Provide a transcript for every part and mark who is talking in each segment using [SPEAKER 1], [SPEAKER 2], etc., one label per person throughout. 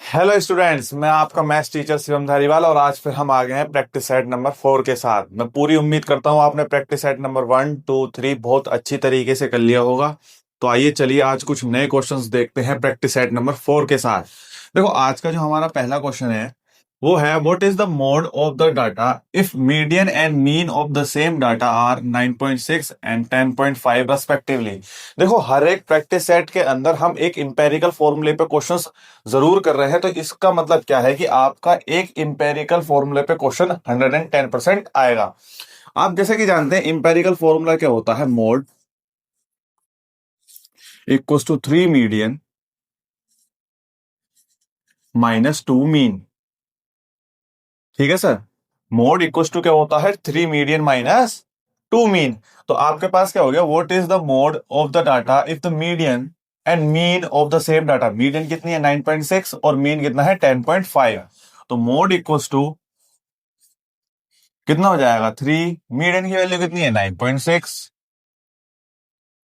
[SPEAKER 1] Hello students, मैं आपका maths teacher Shivam Dhariwal और आज फिर हम आ गए हैं प्रैक्टिस सेट नंबर 4 के साथ। मैं पूरी उम्मीद करता हूं आपने प्रैक्टिस सेट नंबर 1, 2, 3 बहुत अच्छी तरीके से कर लिया होगा। तो आइए चलिए आज कुछ नए क्वेश्चंस देखते हैं प्रैक्टिस सेट नंबर 4 के साथ। देखो आज का जो हमारा पहला क्वेश्चन है वो है what is the mode of the data if median and mean of the same data are 9.6 and 10.5 respectively. देखो हर एक प्रैक्टिस सेट के अंदर हम एक इंपेरिकल फॉर्मूले पे क्वेश्चंस जरूर कर रहे हैं, तो इसका मतलब क्या है कि आपका एक इंपेरिकल फॉर्मूले पे क्वेश्चन 110% आएगा। आप जैसे कि जानते हैं इंपेरिकल फॉर्मूला क्या होता है, mode equals to 3 median -2 mean. ठीक है सर, मोड इक्वल्स टू क्या होता है, 3 मीडियन -2 मीन। तो आपके पास क्या हो गया, what is the mode of the data if the median and mean of the same data. Median कितनी है 9.6 और मीन कितना है 10.5। तो मोड इक्वल्स टू कितना हो जाएगा 3, मीडियन की वैल्यू कितनी है 9.6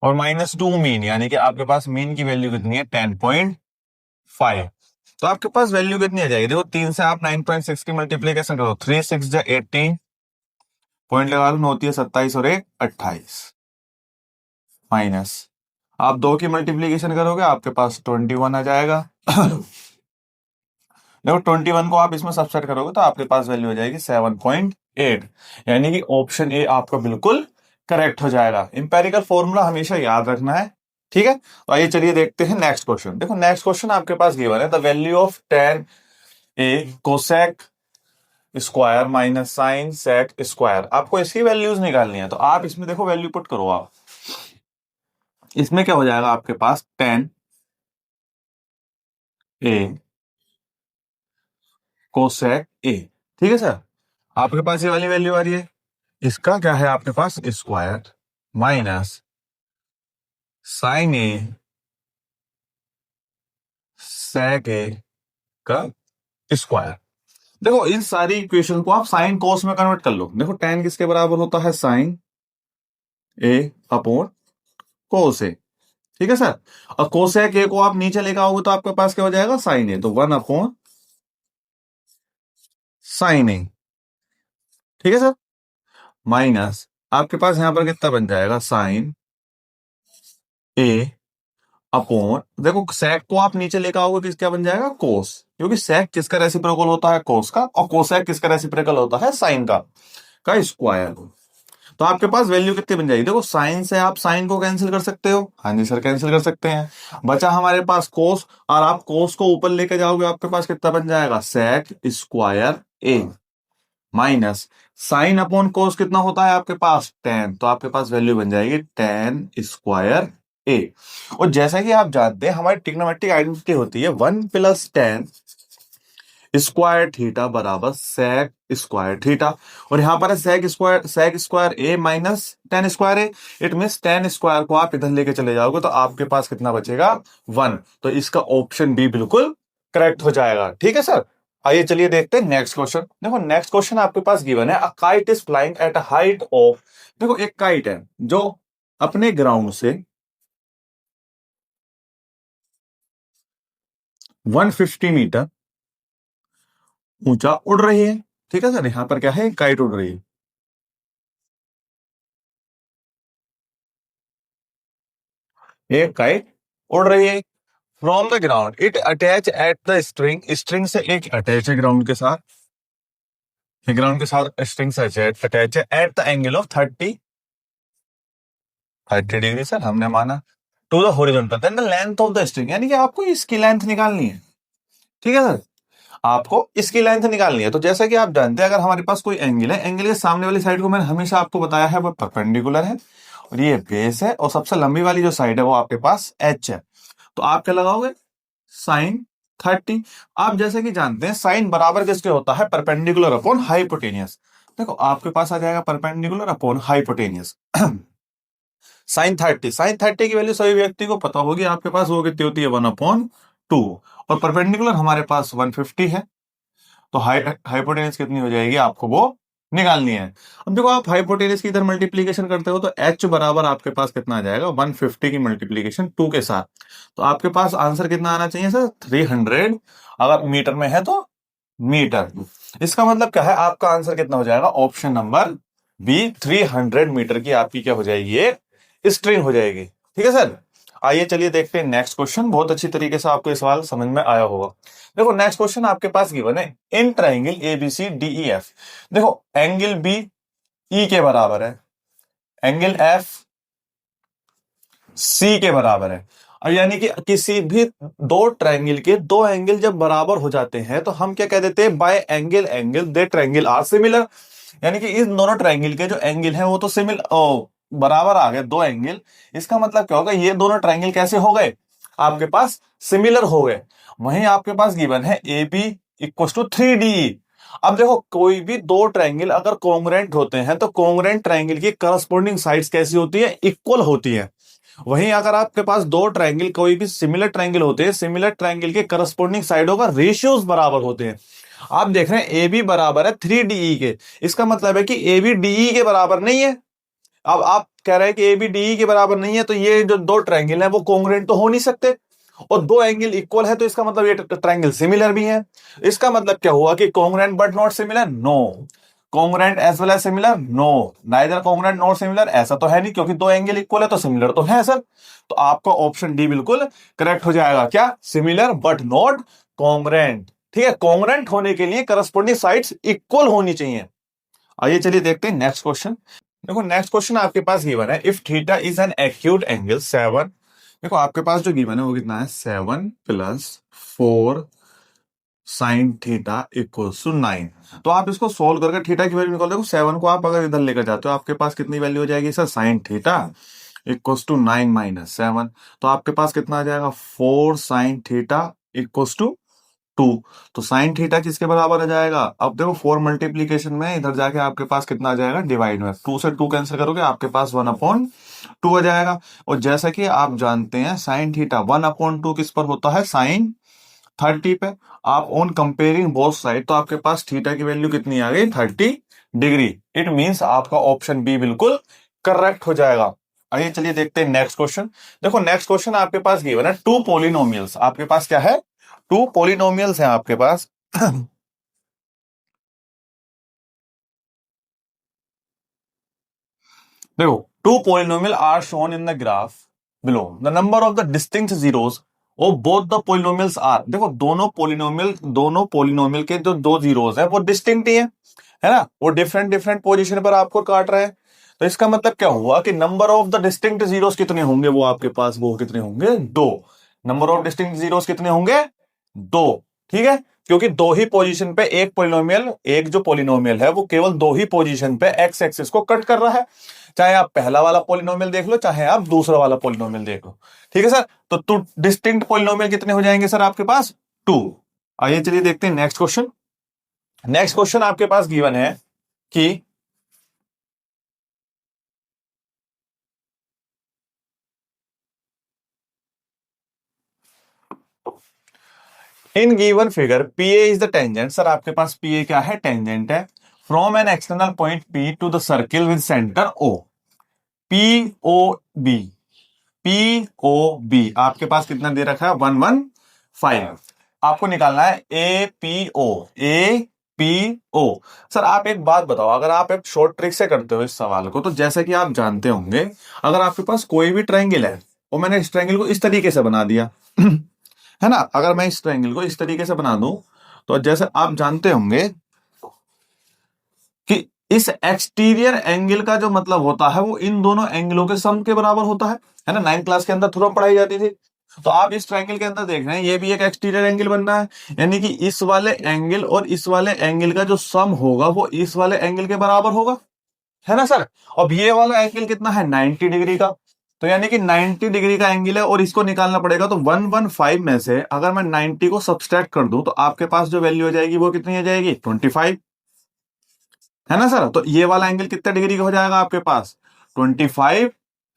[SPEAKER 1] और -2 मीन, यानी कि आपके पास मीन की वैल्यू कितनी है 10.5। तो आपके पास वैल्यू कितनी आ जाएगी, देखो 3 से आप 9.6 की मल्टीप्लीकेशन करो, 3 6 जा 18, पॉइंट लगा लो, 9 होती है 27 और 1 28, माइनस आप 2 की मल्टीप्लीकेशन करोगे आपके पास 21 आ जाएगा। देखो 21 को आप इसमें सबसेट करोगे तो आपके पास वैल्यू हो जाएगी 7.8, यानी कि ऑप्शन ए आपका बिल्कुल करेक्ट हो जाएगा। इंपेरिकल फॉर्मूला हमेशा याद रखना है, ठीक है। तो आइए चलिए देखते हैं नेक्स्ट क्वेश्चन। देखो नेक्स्ट क्वेश्चन आपके पास गिवन है the value of tan A cosec square minus sine sec square. आपको इसकी वैल्यूज निकालनी है, तो आप इसमें देखो वैल्यू पुट करो। आप इसमें क्या हो जाएगा आपके पास tan ए कोसेक ए, ठीक है सर। आपके पास ये वाली वैल्यू आ रही है, इसका क्या है आपके पास स्क्वायर माइनस साइन ए सेक ए का स्क्वायर। देखो इन सारी इक्वेशन को आप साइन कोस में कन्वर्ट कर लो। देखो tan किसके बराबर होता है, साइन ए अपॉन कोस ए, ठीक है सर। और कोसेक ए को आप नीचे लेकर आओगे तो आपके पास क्या हो जाएगा, साइन ए, तो 1 अपॉन साइन ए, ठीक है सर। माइनस आपके पास यहां पर कितना बन जाएगा, साइन ए अपॉन, देखो सेक को आप नीचे लेकर आओगे किस क्या बन जाएगा, कोस, क्योंकि सेक किसका रेसिप्रोकल होता है, कोस का, और कोसेक किसका रेसिप्रोकल होता है, साइन का स्क्वायर। तो आपके पास वैल्यू कितनी बन जाएगी, देखो साइन से आप साइन को कैंसिल कर सकते हो, हाँ जी सर कैंसिल कर सकते हैं। बचा हमारे पास कोस, और आप कोस को ऊपर लेके जाओगे आपके पास कितना बन जाएगा, सेक square A minus sine upon कोस कितना होता है आपके पास, टेन। तो आपके पास वैल्यू बन जाएगी टेन स्क्वायर ए। और जैसा कि आप जानते हैं हमारी ट्रिग्नोमेट्रिक आइडेंटिटी होती है 1 + tan स्क्वायर थीटा बराबर सेक स्क्वायर थीटा। और यहां पर है sec square A minus tan square A. It mean tan square को आप इधर लेके चले जाओगे तो आपके पास कितना बचेगा, 1। तो इसका ऑप्शन बी बिल्कुल करेक्ट हो जाएगा, ठीक है सर। आइए चलिए देखते हैं नेक्स्ट क्वेश्चन। देखो नेक्स्ट क्वेश्चन आपके पास गिवन है, a kite is flying at a height of, देखो एक काइट है जो अपने ग्राउंड से 150 मीटर ऊंचा उड़ रही है, ठीक है सर। यहां पर क्या है, काइट उड़ रही है, एक काइट उड़ रही है from the ground, it attach at the string, string से एक अटैच है ग्राउंड के साथ, ग्राउंड के साथ स्ट्रिंग से अटैच है at the angle of 30 degree, sir हमने माना, to the horizontal, then the length of the string, यानी कि आपको इसकी लेंथ निकालनी है, ठीक है सर। आपको इसकी लेंथ निकालनी है। तो जैसा कि आप जानते हैं अगर हमारे पास कोई एंगल है, एंगल के सामने वाली साइड को मैंने हमेशा आपको बताया है वो परपेंडिकुलर है, और ये बेस है, और सबसे लंबी वाली जो साइड है वो आपके पास एच है। तो आप क्या लगाओगे, साइन 30। आप जैसे कि जानते हैं साइन बराबर किसके होता है, परपेंडिकुलर अपॉन हाइपोटेनियस। देखो आपके पास आ जाएगा परपेंडिकुलर अपॉन हाइपोटेनियस। साइन 30 की वैल्यू सभी व्यक्ति को पता होगी, आपके पास वो कितनी होती है, 1/2, और परपेंडिकुलर हमारे पास 150 है, तो हाइपोटेनियस कितनी हो जाएगी आपको वो निकालनी है। अब देखो आप हाइपोटेनस की इधर मल्टीप्लीकेशन करते हो तो h बराबर आपके पास कितना आ जाएगा 150 की मल्टीप्लीकेशन 2 के साथ, तो आपके पास आंसर कितना आना चाहिए सर 300, अगर मीटर में है तो मीटर। इसका मतलब क्या है, आपका आंसर कितना हो जाएगा, ऑप्शन नंबर बी 300 मीटर की आपकी क्या हो जाएगी, एक स्ट्रिंग हो जाएगी। ठीक है सर। आइए चलिए देखते हैं नेक्स्ट क्वेश्चन। बहुत अच्छी तरीके से आपको ये सवाल समझ में आया होगा। देखो नेक्स्ट क्वेश्चन आपके पास गिवन है, इन ट्राइंगल ABCDEF। देखो एंगल बी ई के बराबर है, एंगल एफ सी के बराबर है, और यानी कि किसी भी दो ट्रायंगल के दो एंगल जब बराबर हो जाते हैं तो हम क्या कह देते हैं, by angle angle the triangle are similar. यानी कि इन दोनों ट्रायंगल के जो एंगल हैं वो तो सिमिलर बराबर आ गए दो एंगल। इसका मतलब क्या होगा, ये दोनों ट्रायंगल कैसे हो गए, आपके पास सिमिलर हो गए। वहीं आपके पास गिवन है A B equal to 3DE। अब देखो कोई भी दो ट्रायंगल अगर कॉन्ग्रुएंट होते हैं तो कॉन्ग्रुएंट ट्रायंगल की करस्पॉन्डिंग साइड्स कैसी होती है, इक्वल होती है। वहीं अगर आपके पास दो ट्रायंगल कोई भी सिमिलर ट्रायंगल होते हैं, सिमिलर ट्रायंगल के करस्पॉन्डिंग साइडों का रेशियोज बराबर होते हैं। आप देख रहे हैं ए बी बराबर है 3DE के, इसका मतलब है कि ए बी DE के बराबर नहीं है। अब आप कह रहे हैं कि ए बी DE के बराबर नहीं है, तो ये जो दो ट्रायंगल है वो कॉन्ग्रुएंट तो हो नहीं सकते, और दो एंगल इक्वल है तो इसका मतलब ये ट्रायंगल सिमिलर भी है। इसका मतलब क्या हुआ कि congruent but not similar, no. Congruent as well as similar, no. Neither congruent not similar, ऐसा तो है नहीं, क्योंकि दो एंगल इक्वल है तो सिमिलर तो है सर। तो आपका ऑप्शन डी बिल्कुल करेक्ट हो जाएगा, क्या, सिमिलर बट नॉट कॉन्ग्रुएंट। ठीक है, कॉन्ग्रुएंट होने के लिए करस्पॉन्डिंग साइड्स इक्वल होनी चाहिए। आइए चलिए देखते हैं नेक्स्ट क्वेश्चन। देखो नेक्स्ट क्वेश्चन आपके पास गिवन है, if theta is an acute angle 7। देखो आपके पास जो गिवन है वो कितना है, 7 + 4 साइन थीटा इक्वल्स टू 9। तो आप इसको सोल्व करके थीटा की वैल्यू निकाल, देखो 7 को आप अगर इधर लेकर जाते हो आपके पास कितनी वैल्यू हो जाएगी sir, sine theta equals to 9 - 7। तो आपके पास कितना आ जाएगा, 4 साइन थीटा इक्वल्स टू 2। तो साइन थीटा किसके बराबर आ जाएगा, अब देखो 4 मल्टीप्लीकेशन में इधर जाके आपके पास कितना आ जाएगा, डिवाइड में 2 से 2 कैंसिल करोगे आपके पास 1/2 आ जाएगा। और जैसा कि आप जानते हैं साइन थीटा 1/2 किस पर होता है, साइन 30 पे। आप ऑन कंपेयरिंग बोथ साइड तो आपके पास थीटा की वैल्यू कितनी आ गई, 30 डिग्री। इट मींस आपका ऑप्शन बी बिल्कुल करेक्ट हो जाएगा। आइए चलिए देखते हैं नेक्स्ट क्वेश्चन। देखो नेक्स्ट क्वेश्चन आपके पास गिवन है, टू पोलिनोमियल्स। आपके पास क्या है, टू पोलिनोमियल्स हैं आपके पास। देखो two polynomial are shown in the graph below, the number of the distinct zeros of both the polynomials are. देखो दोनों पोलिनोमियल के जो दो जीरोस हैं वो डिस्टिंक्ट ही है ना, वो डिफरेंट डिफरेंट पोजीशन पर आपको काट रहे हैं। तो इसका मतलब क्या हुआ कि number of the distinct zeros कितने होंगे, वो आपके पास वो कितने होंगे, दो। नंबर ऑफ डिस्टिंक्ट जीरोस कितने होंगे, दो। ठीक है, क्योंकि दो ही पोजीशन पे एक पोलिनोमियल, एक जो पोलिनोमियल है वो केवल दो ही पोजीशन पे एक्स एक्सिस को कट कर रहा है। चाहे आप पहला वाला पोलिनोमियल देख लो, चाहे आप दूसरा वाला पोलिनोमियल देख लो। ठीक है सर, तो टू डिस्टिंक्ट पोलिनोमियल कितने हो जाएंगे सर आपके पास, टू। आइए चलिए देखते हैं नेक्स्ट क्वेश्चन। नेक्स्ट क्वेश्चन आपके पास गिवन है कि in given figure P A is the tangent. Sir आपके पास पी ए क्या है, टेंजेंट है, from an external point P to the circle with centre O. P O B, P O B आपके पास कितना दे रखा है, 115। आपको निकालना है A P O, A P O. Sir आप एक बात बताओ, अगर आप एक शॉर्ट ट्रिक से करते हो इस सवाल को, तो जैसे कि आप जानते होंगे अगर आपके पास कोई भी ट्रायंगल है और मैंने इस ट्रायंगल को इस तरीके से बना दिया है ना, अगर मैं इस ट्रायंगल को इस तरीके से बना दूं तो जैसे आप जानते होंगे कि इस एक्सटीरियर एंगल का जो मतलब होता है वो इन दोनों एंगलों के सम के बराबर होता है ना, 9th क्लास के अंदर थोड़ा पढ़ाई जाती थी। तो आप इस ट्रायंगल के अंदर देख रहे हैं ये भी एक एक्सटीरियर एंगल बन रहा है, यानी कि इस वाले एंगल और इस वाले एंगल का जो सम होगा वो इस वाले एंगल के बराबर होगा, है ना सर। अब ये वाला एंगल कितना है, 90 डिग्री का। तो यानी कि 90 डिग्री का एंगल है और इसको निकालना पड़ेगा, तो 115 में से अगर मैं 90 को सब्सट्रैक्ट कर दूं तो आपके पास जो वैल्यू हो जाएगी वो कितनी आ जाएगी, 25, है ना सर। तो ये वाला एंगल कितने डिग्री का हो जाएगा आपके पास, 25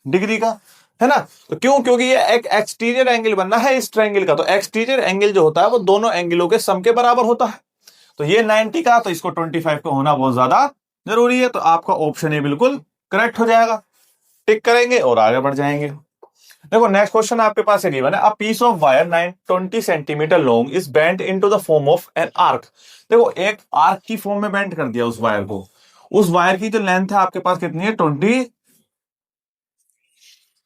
[SPEAKER 1] डिग्री का, है ना। तो क्यों, क्योंकि ये एक एक्सटीरियर एंगल बनना है इस ट्रायंगल का, तो एक्सटीरियर एंगल जो होता है वो दोनों एंगलों के सम के बराबर होता है। तो ये 90 का, तो इसको 25 का होना बहुत ज्यादा जरूरी है, तो आपका ऑप्शन ए बिल्कुल करेक्ट हो जाएगा। टिक करेंगे और आगे बढ़ जाएंगे। देखो नेक्स्ट क्वेश्चन आपके पास है गिवन है, a piece of wire 920 centimetre long is bent into the form of an arc. देखो एक आर्क की फॉर्म में बेंट कर दिया उस वायर को। उस वायर की जो लेंथ है आपके पास कितनी है, 20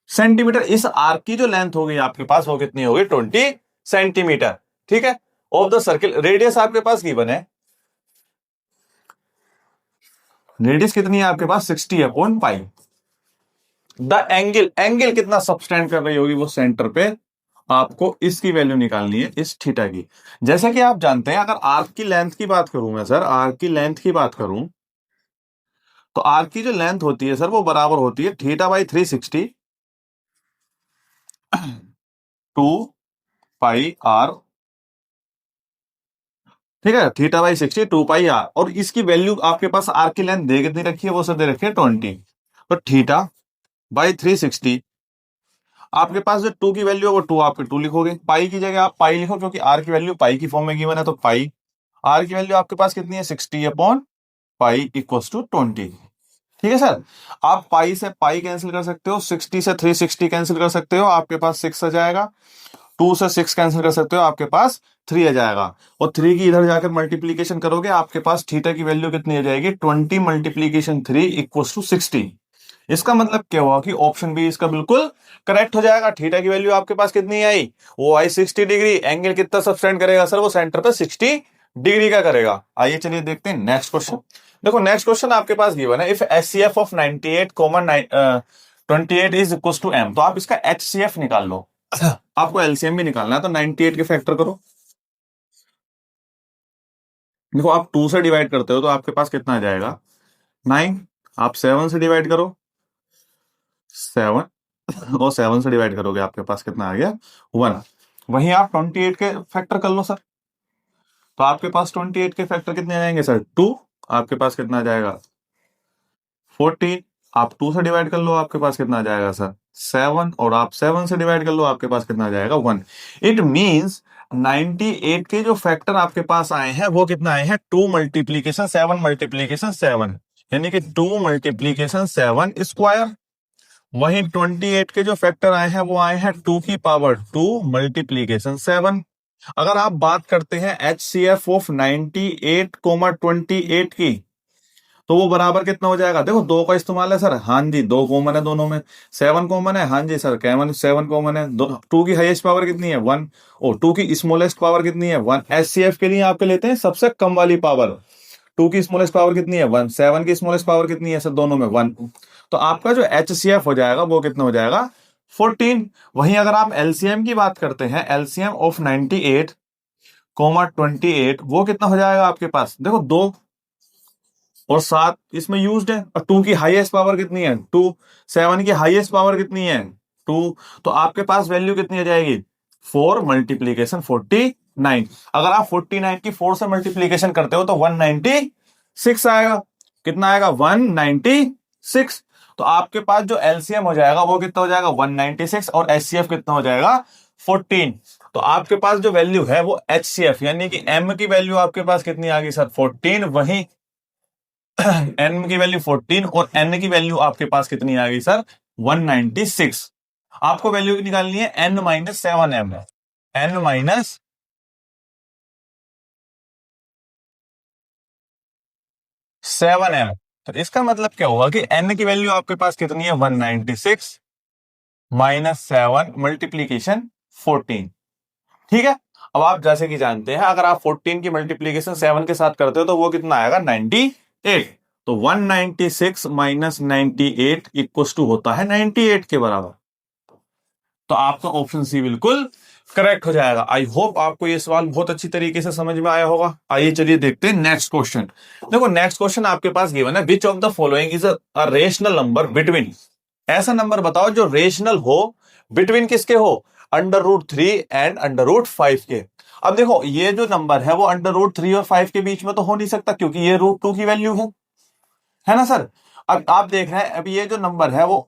[SPEAKER 1] सेंटीमीटर। इस आर्क की जो लेंथ होगी आपके पास वो कितनी होगी, 20 सेंटीमीटर। ठीक है। ऑफ द सर्किल रेडियस आपके पास गिवन है, रेडियस कितनी है आपके पास, 60/पाई। द एंगल, एंगल कितना सबस्टेंड कर रही होगी वो सेंटर पे, आपको इसकी वैल्यू निकालनी है, इस थीटा की। जैसे कि आप जानते हैं, अगर आर्क की लेंथ की बात करूं मैं सर, आर्क की लेंथ की बात करूं, तो आर्क की जो लेंथ होती है सर वो बराबर होती है θ/360 2πr। ठीक है, θ/60 2πr। और इसकी वैल्यू आपके पास आर्क की लेंथ दे कितनी रखी है, वो सर दे रखी है 20। तो θ/360 आपके पास जो टू की वैल्यू है वो टू, आपके टू लिखोगे, पाई की जगह आप पाई लिखो, क्योंकि आर की वैल्यू पाई की फॉर्म में गिवन है, तो पाई। आर की वैल्यू आपके पास कितनी है, 60/पाई इक्वल्स टू 20। ठीक है सर। आप पाई से पाई कैंसिल कर सकते हो, 60 से 360 कैंसिल कर सकते हो, आपके पास 6 आ जाएगा। 2 से 6 कैंसिल कर सकते हो, आपके पास 3 आ जाएगा। और 3 की इधर जाकर मल्टीप्लीकेशन करोगे, आपके पास थीटा की वैल्यू कितनी आ जाएगी, 20 × 3 इक्वल्स टू 60। इसका मतलब क्या हुआ कि ऑप्शन बी इसका बिल्कुल करेक्ट हो जाएगा। थीटा की वैल्यू आपके पास कितनी आई, वो आई 60 डिग्री। एंगल कितना सबटेंड करेगा सर, वो सेंटर पे 60 डिग्री का करेगा। आइए चलिए देखते हैं नेक्स्ट क्वेश्चन। देखो नेक्स्ट क्वेश्चन आपके पास गिवन है, if HCF of 98 28 is equal to M. तो आप इसका एचसीएफ निकाल लो। आपको एलसीएम भी निकालना है, तो 98 के फैक्टर करो। देखो आप 2 से डिवाइड करते हो तो आपके पास कितना आ जाएगा, 9। आप 7 से डिवाइड करो, 7। और 7 से डिवाइड करोगे आपके पास कितना आ गया, 1। वहीं आप 28 के फैक्टर कर लो सर, तो आपके पास 28 के फैक्टर कितने आ जाएंगे सर, 2। आपके पास कितना आ जाएगा, 14। आप 2 से डिवाइड कर लो, आपके पास कितना आ जाएगा सर, 7। और आप 7 से डिवाइड कर लो, आपके पास कितना आ जाएगा, 1। इट मींस 98 के जो फैक्टर आपके पास आए हैं वो कितना आए हैं, 2 मल्टीप्लीकेशन 7 मल्टीप्लीकेशन 7, यानी कि 2 मल्टीप्लीकेशन 7 स्क्वायर। वहीं 28 के जो फैक्टर आए हैं वो आए हैं 2 की पावर 2 मल्टीप्लीकेशन 7। अगर आप बात करते हैं एच सी एफ ऑफ 98, 28 की, तो वो बराबर कितना हो जाएगा, देखो 2 का इस्तेमाल है सर, हाँ जी 2 कॉमन है दोनों में। 7 कॉमन है, हाँ जी सर, कैमन 7 कॉमन है। 2 की हाईएस्ट पावर कितनी है, 1। और 2 की स्मॉलेस्ट पावर कितनी है, 1। एच सी एफ के लिए आपके लेते हैं सबसे कम वाली पावर। 2 की स्मॉलेस्ट पावर कितनी है, 1। 7 की स्मॉलेस्ट पावर कितनी है सर, दोनों में 1। तो आपका जो एचसीएफ हो जाएगा वो कितना हो जाएगा, 14। वहीं अगर आप एलसीएम की बात करते हैं, एलसीएम ऑफ 98, 28 वो कितना हो जाएगा आपके पास, देखो 2 और 7 इसमें यूज्ड है, और 2 की हाईएस्ट पावर कितनी है, 2। 7 की हाईएस्ट पावर कितनी है, 2। तो आपके पास वैल्यू कितनी आ जाएगी, 4 मल्टीप्लीकेशन 49। अगर आप 49 की 4 से मल्टीप्लीकेशन करते हो तो 196 आएगा। कितना आएगा, 196। तो आपके पास जो एलसीएम हो जाएगा वो कितना हो जाएगा, 196। और एचसीएफ कितना हो जाएगा, 14। तो आपके पास जो वैल्यू है वो एचसीएफ यानी कि एम की वैल्यू आपके पास कितनी आ गई सर, 14। वहीं एन की वैल्यू 14 और एन की वैल्यू आपके पास कितनी आ गई सर, 196। आपको वैल्यू निकालनी है n-7m, n-7m। तो इसका मतलब क्या होगा कि n की वैल्यू आपके पास कितनी है, 196 -7 मल्टीप्लीकेशन 14। ठीक है। अब आप जैसे कि जानते हैं, अगर आप 14 की मल्टीप्लीकेशन 7 के साथ करते हो तो वो कितना आएगा, 98। तो 196 - 98 इक्वल्स टू होता है 98 के बराबर। तो आपका ऑप्शन सी बिल्कुल करेक्ट हो जाएगा। आई होप आपको ये सवाल बहुत अच्छी तरीके से समझ में आया होगा। आइए चलिए देखते हैं नेक्स्ट क्वेश्चन। देखो नेक्स्ट क्वेश्चन आपके पास गिवन है, which of the following is a rational number between. ऐसा नंबर बताओ जो रेशनल हो, बिटवीन किसके हो, √3 एंड √5 के। अब देखो ये जो नंबर है वो √3 और 5 के बीच में तो हो नहीं सकता, क्योंकि ये √2 की वैल्यू है ना सर। अब आप देख रहे हैं, अब ये जो नंबर है वो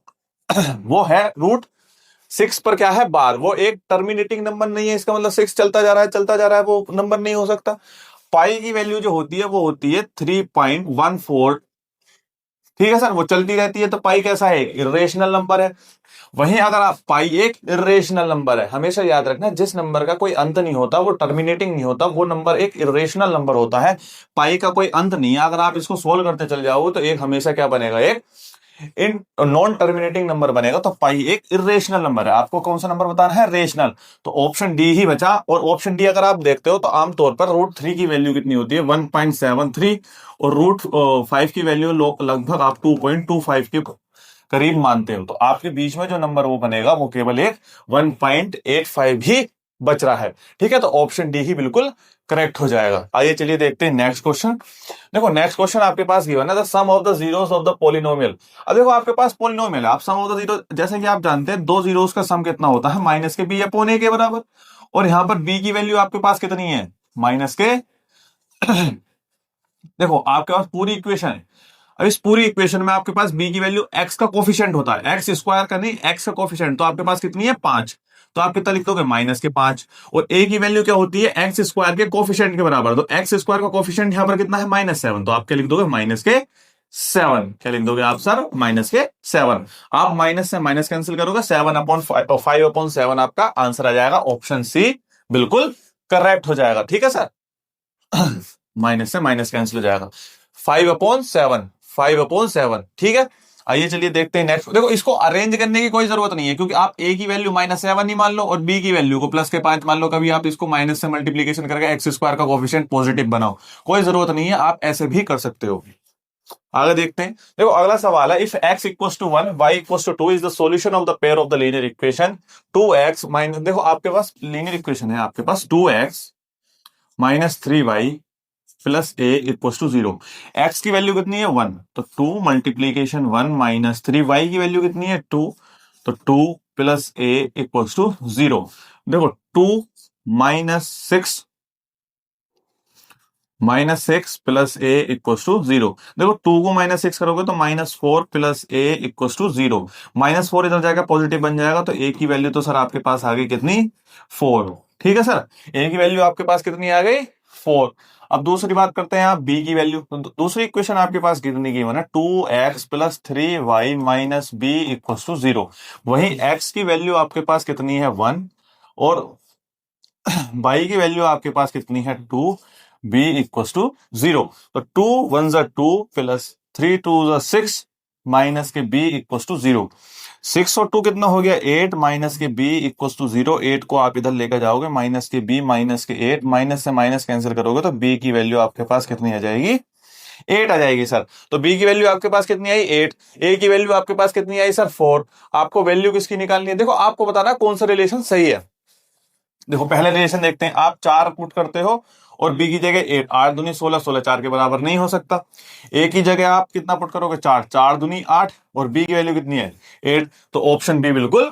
[SPEAKER 1] वो है √6 पर क्या है, बार। वो एक टर्मिनेटिंग नंबर नहीं है, इसका मतलब 6 चलता जा रहा है चलता जा रहा है, वो नंबर नहीं हो सकता। पाई की वैल्यू जो होती है वो होती है 3.14 ठीक है सर, वो चलती रहती है, तो पाई कैसा है, इरेशनल नंबर है। वहीं अगर आप, पाई एक इरेशनल नंबर है, हमेशा याद रखना जिस नंबर का कोई अंत नहीं होता, वो टर्मिनेटिंग नहीं होता, वो नंबर एक इरेशनल नंबर होता है। पाई का कोई अंत नहीं है, अगर आप इसको सोल्व करते चले जाओ तो एक हमेशा क्या बनेगा, एक इन नॉन टर्मिनेटिंग नंबर बनेगा। तो पाई एक इरेशनल नंबर है। आपको कौन सा नंबर बताना है, रेशनल। तो ऑप्शन डी ही बचा। और ऑप्शन डी अगर आप देखते हो तो आमतौर पर रूट 3 की वैल्यू कितनी होती है, 1.73, और रूट 5 की वैल्यू लगभग आप 2.25 के करीब मानते हो। तो आपके बीच में जो नंबर वो बनेगा वो केवल एक 1.85 ही बच रहा है। ठीक है, तो ऑप्शन डी ही बिल्कुल करेक्ट हो जाएगा। आइए चलिए देखते हैं नेक्स्ट क्वेश्चन। देखो नेक्स्ट क्वेश्चन आपके पास गिवन है, the sum of the zeros of the polynomial. अब देखो आपके पास पॉलिनोमियल है, आप सम ऑफ द जीरो, जैसे कि आप जानते हैं दो जीरोस का सम कितना होता है, माइनस के बी अपॉन ए के बराबर। और यहां पर बी की वैल्यू आपके पास कितनी है, माइनस के देखो आपके पास पूरी इक्वेशन है। अब इस पूरी इक्वेशन में आपके पास बी की वैल्यू एक्स का कोफिशिएंट होता है, एक्स स्क्वायर का नहीं, एक्स का कोफिशिएंट। तो आपके पास कितनी है, 5। तो आप कितना लिख दोगे, -5। और ए की वैल्यू क्या होती है, एक्स स्क्वायर के कोफिशिएंट के बराबर। तो एक्स स्क्वायर का कोफिशिएंट यहां पर कितना है, -7। तो आप क्या लिख दोगे, -7। क्या लिख दोगे आप सर, -7। आप माइनस से माइनस कैंसिल करोगे, 7/5 आपका आंसर आ जाएगा। ऑप्शन सी बिल्कुल करेक्ट हो जाएगा। ठीक है सर, माइनस से माइनस कैंसिल हो जाएगा, 5/7, 5/7। ठीक है, आइए चलिए देखते हैं नेक्स्ट। देखो इसको अरेंज करने की कोई जरूरत नहीं है, क्योंकि आप ए की वैल्यू -7 ही मान लो और बी की वैल्यू को +5 मान लो। कभी आप इसको माइनस से मल्टीप्लीकेशन करके एक्स स्क्वायर का कोफिशिएंट पॉजिटिव बनाओ, कोई जरूरत नहीं है, आप ऐसे भी कर सकते हो। आगे देखते हैं। देखो अगला सवाल है, if x equals to 1 y equals to 2 is the solution of the pair of the linear equation 2x minus, देखो आपके पास लीनियर इक्वेशन है, आपके पास 2x - 3y plus A equals to 0। X की वैल्यू कितनी है, 1। तो 2 मल्टीप्लीकेशन 1 - 3y की वैल्यू कितनी है, 2। तो 2 प्लस ए इक्वल्स टू 0। देखो 2 -6 प्लस ए इक्वल्स टू 0। देखो 2 को -6 करोगे तो -4 प्लस ए इक्वल्स टू 0। -4 इधर जाएगा, पॉजिटिव बन जाएगा। तो ए की वैल्यू तो सर आपके पास आ गई कितनी, 4। ठीक है सर, ए की वैल्यू आपके पास कितनी आ गई, 4। अब दूसरी बात करते हैं आप बी की वैल्यू। तो दूसरी इक्वेशन आपके पास कितनी की है, 2x + 3y - b equals to 0। वही x की वैल्यू आपके पास कितनी है, 1। और y की वैल्यू आपके पास कितनी है, 2। b equals to 0। तो 2 1 ज़ा 2 प्लस 3 2 ज़ा 6 माइनस के b इक्वल्स टू 0। 6 और 2 कितना हो गया, 8 माइनस के b इक्वल्स टू 0। 8 को आप इधर लेकर जाओगे, माइनस के b माइनस के 8, माइनस से माइनस कैंसिल करोगे तो b की वैल्यू आपके पास कितनी आ जाएगी, 8 आ जाएगी सर। तो b की वैल्यू आपके पास कितनी आई, 8। a की वैल्यू आपके पास कितनी आई सर, 4। आपको वैल्यू किसकी निकालनी है, देखो आपको बताना कौन सा रिलेशन सही है। देखो पहले रिलेशन देखते हैं, आप 4 पुट करते हो और बी की जगह 8, 8 दूनी 16, 16 4 के बराबर नहीं हो सकता। ए की जगह आप कितना पुट करोगे, 4, 4 दूनी 8, और बी की वैल्यू कितनी है, 8। तो ऑप्शन बी बिल्कुल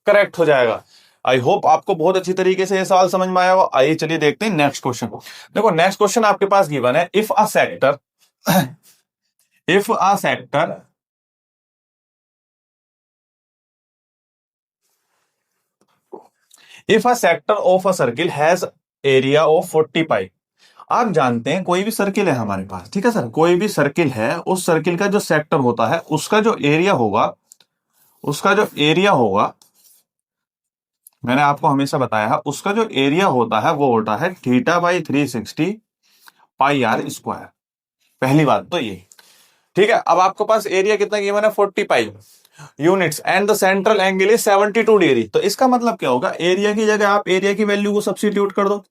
[SPEAKER 1] करेक्ट हो जाएगा। आई होप आपको बहुत अच्छी तरीके से ये सवाल समझ में आया हो। आइए चलिए देखते हैं नेक्स्ट क्वेश्चन। देखो नेक्स्ट क्वेश्चन आपके पास गिवन है, if a sector if a sector if a sector of a circle has area of 40 पाई। आप जानते हैं कोई भी सर्किल है हमारे पास, ठीक है सर, कोई भी सर्किल है, उस सर्किल का जो सेक्टर होता है उसका जो एरिया होगा, उसका जो एरिया होगा, मैंने आपको हमेशा बताया है, उसका जो एरिया होता है वो होता है θ/360 पाई r स्क्वायर। पहली बात तो ये, ठीक है। अब आपके पास एरिया कितना गिवन है, 40 pi units, and the central angle is 72 degree. तो इसका मतलब क्या होगा, एरिया की जगह आप एरिया की वैल्यू को सब्स्टिट्यूट कर दो,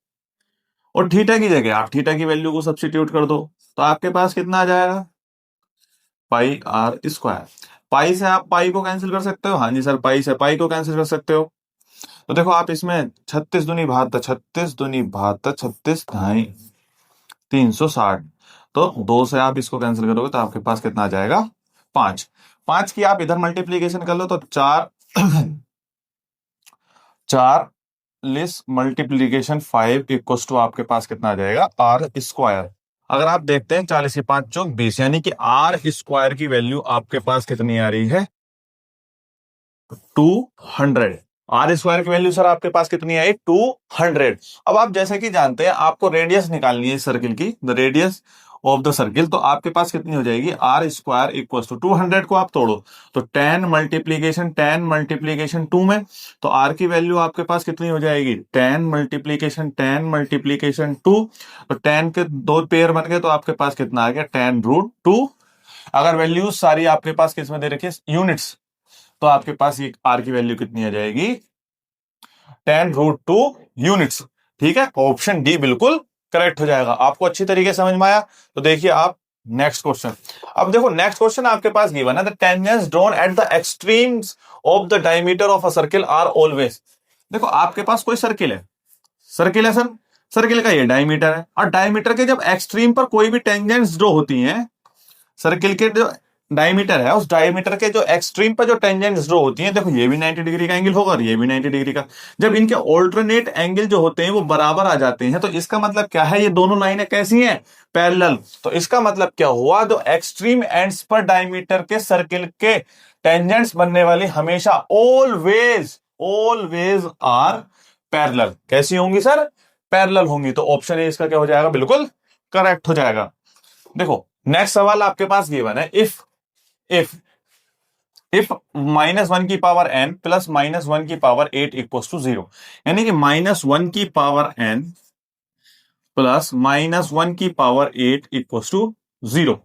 [SPEAKER 1] और थीटा की जगह आप थीटा की वैल्यू को सब्स्टिट्यूट कर दो। तो आपके पास कितना आ जाएगा, पाई आर स्क्वायर। पाई से आप पाई को कैंसिल कर सकते हो, हाँ जी सर, पाई से पाई को कैंसिल कर सकते हो। तो देखो आप इसमें 36 दूनी 72, 36 दूनी 72, 36 ढाई 360। तो 2 से आप इसको कैंसिल करोगे तो आपके पास कितना आ जाएगा, 5। 5 की आप इधर मल्टीप्लीकेशन कर लो तो 4 4 लिस मल्टीप्लीकेशन 5 इक्वल्स टू आपके पास कितना आ जाएगा, आर स्क्वायर। अगर आप देखते हैं 40 × 5 = 20, यानी कि आर स्क्वायर की वैल्यू आपके पास कितनी आ रही है, 200। आर स्क्वायर की वैल्यू सर आपके पास कितनी आई, 200। अब आप जैसे कि जानते हैं आपको रेडियस निकालनी है सर्किल की, the radius of the circle, तो आपके पास कितनी हो जाएगी, आर स्क्वायर इक्वल टू 200 को आप तोड़ो तो 10 2 में, तो आर की वैल्यू आपके पास कितनी हो जाएगी, 10 2, तो 10 के दो पेयर बन गए तो आपके पास कितना आ गया, 10√2। अगर वैल्यूज सारी आपके पास किसमें दे रखी है, यूनिट्स, तो आपके पास ये आर की वैल्यू कितनी आ जाएगी, 10√2 यूनिट्स। ठीक है, ऑप्शन डी बिल्कुल करेक्ट हो जाएगा। आपको अच्छी तरीके से समझ में आया? तो देखिए आप नेक्स्ट क्वेश्चन। अब देखो नेक्स्ट क्वेश्चन आपके पास गिवन है, the tangents drawn at the extremes of the diameter of a circle are always. देखो आपके पास कोई सर्किल है, सर्किल है सर, सर्किल का ये डायमीटर है, और डायमीटर के जब एक्सट्रीम पर कोई भी टेंजेंट्स ड्रॉ होती हैं, सर्किल के जो डायमीटर है उस डायमीटर के जो एक्सट्रीम पर जो टेंजेंट्स ड्रॉ होती हैं, देखो ये भी 90 डिग्री का एंगल होगा और ये भी 90 डिग्री का, जब इनके ऑल्टरनेट एंगल जो होते हैं वो बराबर आ जाते हैं, तो इसका मतलब क्या है, ये दोनों लाइनें कैसी हैं, पैरेलल। तो इसका मतलब क्या हुआ, जो एक्सट्रीम एंड्स पर डायमीटर के सर्किल के टेंजेंट्स बनने वाली हमेशा ऑलवेज ऑलवेज आर पैरेलल। कैसी होंगी सर, पैरेलल होंगी। तो ऑप्शन ए इसका क्या हो जाएगा, बिल्कुल करेक्ट हो जाएगा। देखो नेक्स्ट सवाल आपके पास गिवन है, इफ -1 की पावर n प्लस -1 की पावर 8 इक्वल्स टू 0, यानी कि -1 की पावर n प्लस -1 की पावर 8 इक्वल्स टू 0।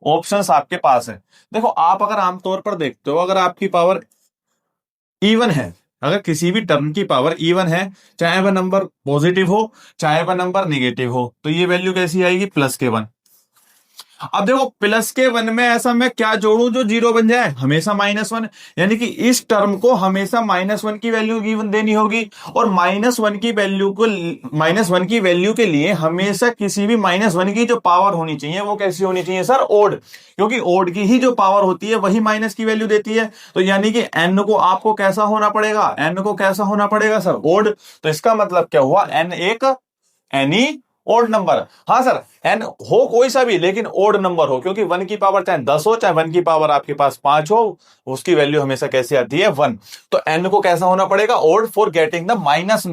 [SPEAKER 1] ऑप्शंस आपके पास है। देखो आप अगर आमतौर पर देखते हो, अगर आपकी पावर इवन है, अगर किसी भी टर्म की पावर इवन है, चाहे वह नंबर पॉजिटिव हो चाहे वह नंबर निगेटिव हो, तो ये वैल्यू कैसी आएगी, +1। अब देखो +1 में ऐसा मैं क्या जोड़ूं जो 0 बन जाए, हमेशा -1, यानी कि इस टर्म को हमेशा -1 की वैल्यू गिवन देनी होगी, और -1 की वैल्यू को -1 की वैल्यू के लिए हमेशा किसी भी -1 की जो पावर होनी चाहिए वो कैसी होनी चाहिए सर, ओड, क्योंकि ओड की ही जो पावर होती है वही माइनस की वैल्यू देती है। तो यानी कि n को आपको कैसा होना पड़ेगा, n को कैसा होना पड़ेगा सर, ओड। तो इसका मतलब क्या हुआ, n एक एनी ओड नंबर। हाँ सर, एन हो कोई सा भी लेकिन ओड नंबर हो, क्योंकि 1 की पावर चाहे 10 हो चाहे 1 की पावर आपके पास 5 हो, उसकी वैल्यू हमेशा कैसे आती है, 1। तो एन को कैसा होना पड़ेगा, odd, for getting the minus.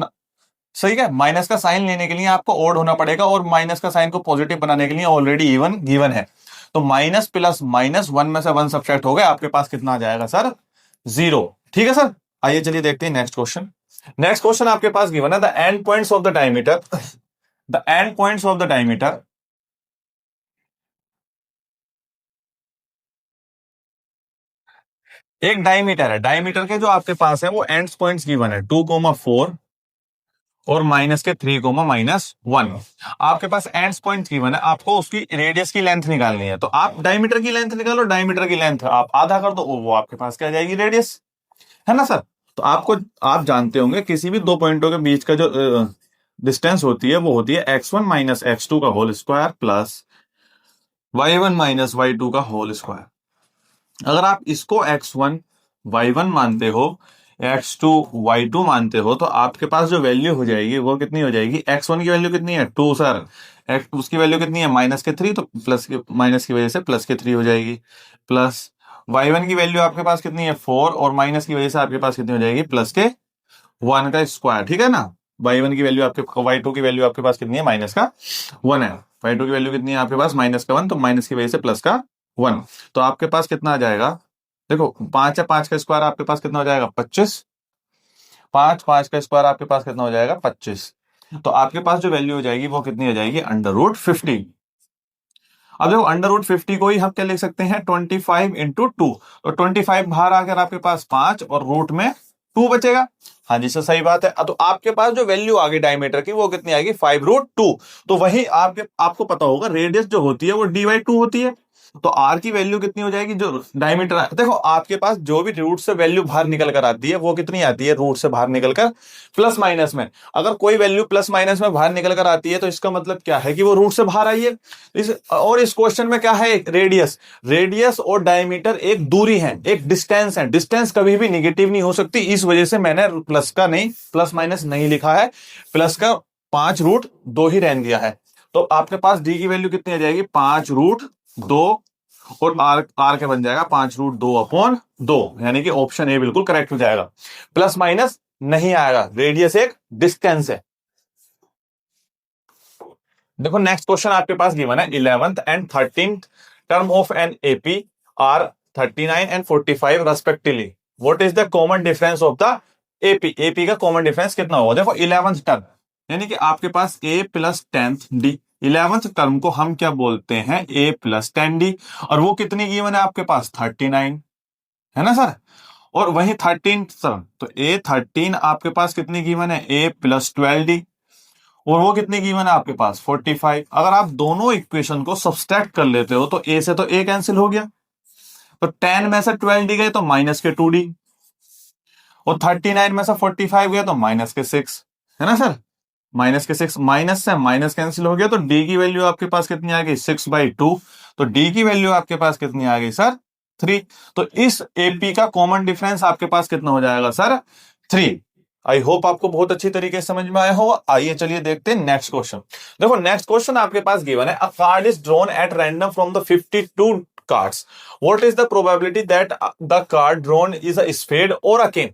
[SPEAKER 1] सही है, माइनस का साइन लेने के लिए आपको ओड होना पड़ेगा, और माइनस का साइन को पॉजिटिव बनाने के लिए ऑलरेडी इवन गिवन है। तो माइनस प्लस माइनस, 1 में से 1 सब्ट्रैक्ट हो गया, आपके पास कितना आ जाएगा सर, 0। ठीक है सर, आइए चलिए देखते हैं नेक्स्ट क्वेश्चन। नेक्स्ट क्वेश्चन आपके पास गिवन है, the end points of the diameter, the end points of the diameter, एक डायमीटर है, डायमीटर के जो आपके पास है वो एंड्स पॉइंट्स गिवन है 2,4 और -3,-1। आपके पास एंड्स पॉइंट्स गिवन है, आपको उसकी रेडियस की लेंथ निकालनी है, तो आप डायमीटर की लेंथ निकालो, डायमीटर की लेंथ आप आधा कर दो, वो आपके पास क्या जाएगी, रेडियस, है ना सर। तो आपको, आप जानते होंगे किसी भी दो पॉइंटों के बीच का जो डिस्टेंस होती है वो होती है x1 माइनस x2 का whole square plus y1 minus y2 का होल स्क्वायर। अगर आप इसको x1 y1 मानते हो, x2 y2 मानते हो, तो आपके पास जो वैल्यू हो जाएगी वो कितनी हो जाएगी, x1 की वैल्यू कितनी है, 2 सर, उसकी वैल्यू कितनी है, -3, तो प्लस के माइनस की वजह से +3 हो जाएगी, प्लस y1 की वैल्यू आपके पास कितनी है, 4, और माइनस की वजह से आपके पास कितनी हो जाएगी, +1 का स्क्वायर। ठीक है ना, y1 की वैल्यू आपके, y2 की वैल्यू आपके पास कितनी है, -1 है, y2 की वैल्यू कितनी है आपके पास, -1, तो माइनस की वजह से +1। तो आपके पास कितना आ जाएगा, देखो 5 है, 5 का स्क्वायर आपके पास कितना हो जाएगा, 25, 5 का स्क्वायर आपके पास कितना हो जाएगा, 25। तो आपके पास जो वैल्यू हो जाएगी वो कितनी हो जाएगी, √50। अब देखो √50 को ही हम क्या लिख सकते हैं, 25 × 2, तो 25 बाहर आकर आपके पास 5 और रूट में 2 बचेगा। हाँ जी सर, सही बात है। तो आपके पास जो वैल्यू आ गई डायमीटर की वो कितनी आएगी, 5√2। तो वही आपको पता होगा रेडियस जो होती है वो d/2 होती है, तो r की वैल्यू कितनी हो जाएगी, जो डायमीटर देखो आपके पास जो भी रूट से वैल्यू बाहर निकल कर आती है वो कितनी आती है, रूट से बाहर निकलकर प्लस माइनस में। अगर कोई वैल्यू प्लस माइनस में बाहर निकल कर आती है तो इसका मतलब क्या है कि वो रूट से बाहर आई है। इस क्वेश्चन में क्या है, रेडियस, रेडियस और डायमीटर एक दूरी है, एक डिस्टेंस है, डिस्टेंस कभी भी निगेटिव नहीं हो सकती, इस वजह से मैंने प्लस का नहीं, प्लस माइनस नहीं लिखा है, प्लस का 5√2 ही रहने दिया है। तो आपके पास डी की वैल्यू कितनी आ जाएगी, 5√2, और आर के बन जाएगा 5√2/2, यानी कि ऑप्शन ए बिल्कुल करेक्ट हो जाएगा। प्लस माइनस नहीं आएगा, रेडियस एक डिस्टेंस है। देखो नेक्स्ट क्वेश्चन आपके पास गिवन है 11th and 13th term of an AP are 39 and 45 respectively. What is the common difference of the AP? AP का कॉमन डिफरेंस कितना होगा? देखो 11th टर्म यानी कि आपके पास a plus 10th D, 11th term को हम क्या बोलते हैं? a प्लस 10 डी, और वो कितनी गिवन है आपके पास? 39 है ना सर। और वही 13th टर्म, तो a 13 आपके पास कितनी गिवन है? a प्लस 12 डी, और वो कितनी गिवन है आपके पास? 45। अगर आप दोनों इक्वेशन को सब्सट्रैक्ट कर लेते हो तो a से तो a कैंसिल हो गया, तो 10 में से 12 डी गए तो माइनस के 2 डी, और 39 में से 45 गया तो माइनस के 6, है ना सर। माइनस के 6, माइनस से माइनस कैंसिल हो गया, तो डी की वैल्यू आपके पास कितनी आ गई? 6/2। तो डी की वैल्यू आपके पास कितनी आ गई सर? 3। तो इस एपी का कॉमन डिफरेंस आपके पास कितना हो जाएगा सर? 3। आई होप आपको बहुत अच्छी तरीके से समझ में आया हो। आइए चलिए देखते हैं नेक्स्ट क्वेश्चन। देखो नेक्स्ट क्वेश्चन आपके पास गिवन है, a card is drawn at random from the 52 cards, what is the probability that the card drawn is a spade or a king?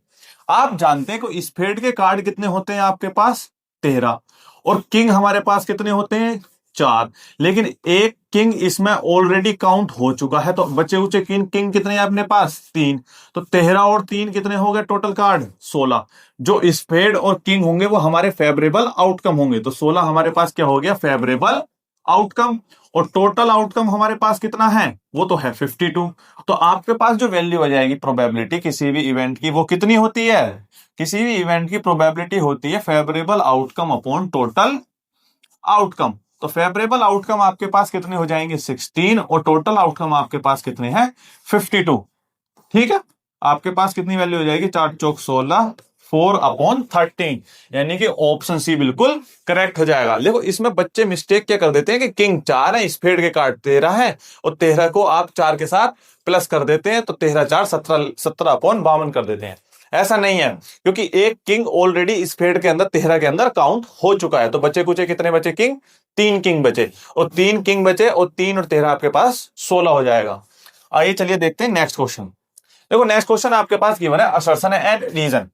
[SPEAKER 1] आप जानते हैं कि स्पेड के कार्ड कितने होते हैं आपके पास? 13, और किंग हमारे पास कितने होते हैं? 4। लेकिन एक किंग इसमें ऑलरेडी काउंट हो चुका है, तो बचे हुए किंग किंग कितने हैं अपने पास? 3। तो 13 और 3 कितने हो गए टोटल कार्ड? 16। जो स्पेड और किंग होंगे वो हमारे फेवरेबल आउटकम होंगे, तो 16 हमारे पास क्या हो गया? Favourable outcome. और टोटल आउटकम हमारे पास कितना है? वो तो है 52। तो आपके पास जो वैल्यू आ जाएगी प्रोबेबिलिटी किसी भी इवेंट की, वो कितनी होती है? किसी भी इवेंट की प्रोबेबिलिटी होती है favourable outcome upon total outcome. तो फेवरेबल आउटकम आपके पास कितने हो जाएंगे? 16, और टोटल आउटकम आपके पास कितने हैं? 52। ठीक है, आपके पास कितनी वैल्यू हो जाएगी? 4 चौक 16, 4/13, यानी कि ऑप्शन सी बिल्कुल करेक्ट हो जाएगा। देखो इसमें बच्चे मिस्टेक क्या कर देते हैं कि किंग 4 है, स्पेड के कार्ड 13 है, और 13 को आप 4 के साथ प्लस कर देते हैं, तो 13 4 17/52 कर देते हैं। ऐसा नहीं है, क्योंकि एक किंग ऑलरेडी स्पेड के अंदर 13 के अंदर काउंट हो चुका है। तो बच्चे कुछ कितने बचे किंग? 3 किंग बचे, और 3 किंग बचे, और 3 और 13 आपके पास 16 हो जाएगा। आइए चलिए देखते हैं नेक्स्ट क्वेश्चन। देखो नेक्स्ट क्वेश्चन आपके पास गिवन है असर्शन एंड रीजन।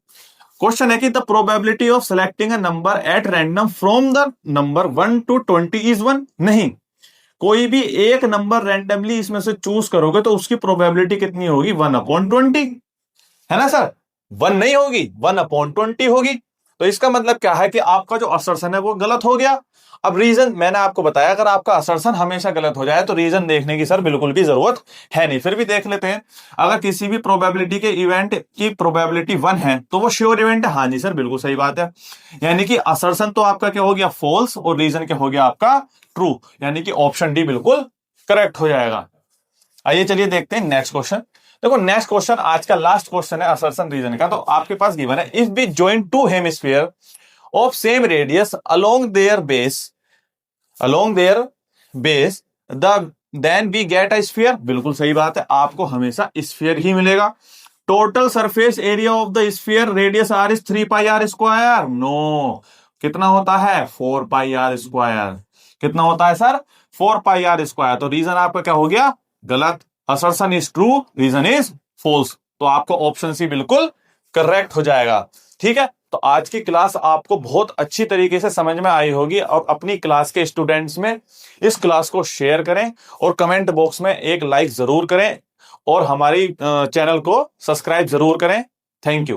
[SPEAKER 1] क्वेश्चन है कि the probability of selecting a number eight random from the number 1 to 20 is 1। नहीं, कोई भी एक नंबर रैंडमली इसमें से चूज करोगे तो उसकी प्रोबेबिलिटी कितनी होगी? 1/20, है ना सर। 1 नहीं होगी, 1/20 होगी। तो इसका मतलब क्या है कि आपका जो असर्शन है वो गलत हो गया। अब रीजन मैंने आपको बताया, अगर आपका असर्शन हमेशा गलत हो जाए तो रीजन देखने की सर बिल्कुल भी जरूरत है नहीं। फिर भी देख लेते हैं, अगर किसी भी प्रोबेबिलिटी के इवेंट की प्रोबेबिलिटी 1 है तो वो श्योर इवेंट है। हाँ जी सर, बिल्कुल सही बात है। यानी कि असर्शन तो आपका क्या हो गया? फॉल्स, और रीजन क्या हो गया आपका? ट्रू, यानी कि ऑप्शन डी बिल्कुल करेक्ट हो जाएगा। आइए चलिए देखते हैं नेक्स्ट क्वेश्चन। देखो नेक्स्ट क्वेश्चन आज का लास्ट क्वेश्चन है असर्शन रीजन का। तो आपके पास गिवन है, if we join two hemisphere of same radius along their base the then we get a sphere. बिल्कुल सही बात है, आपको हमेशा स्फीयर ही मिलेगा। Total surface area of the sphere radius R is 3πr²। No, कितना होता है? 4πr²। कितना होता है सर? 4πr²। तो रीजन आपका क्या हो गया? गलत। Assertion is true, reason is false. तो आपको ऑप्शन सी बिल्कुल करेक्ट हो जाएगा। ठीक है, तो आज की क्लास आपको बहुत अच्छी तरीके से समझ में आई होगी, और अपनी क्लास के स्टूडेंट्स में इस क्लास को शेयर करें, और कमेंट बॉक्स में एक लाइक जरूर करें, और हमारी चैनल को सब्सक्राइब जरूर करें। Thank you.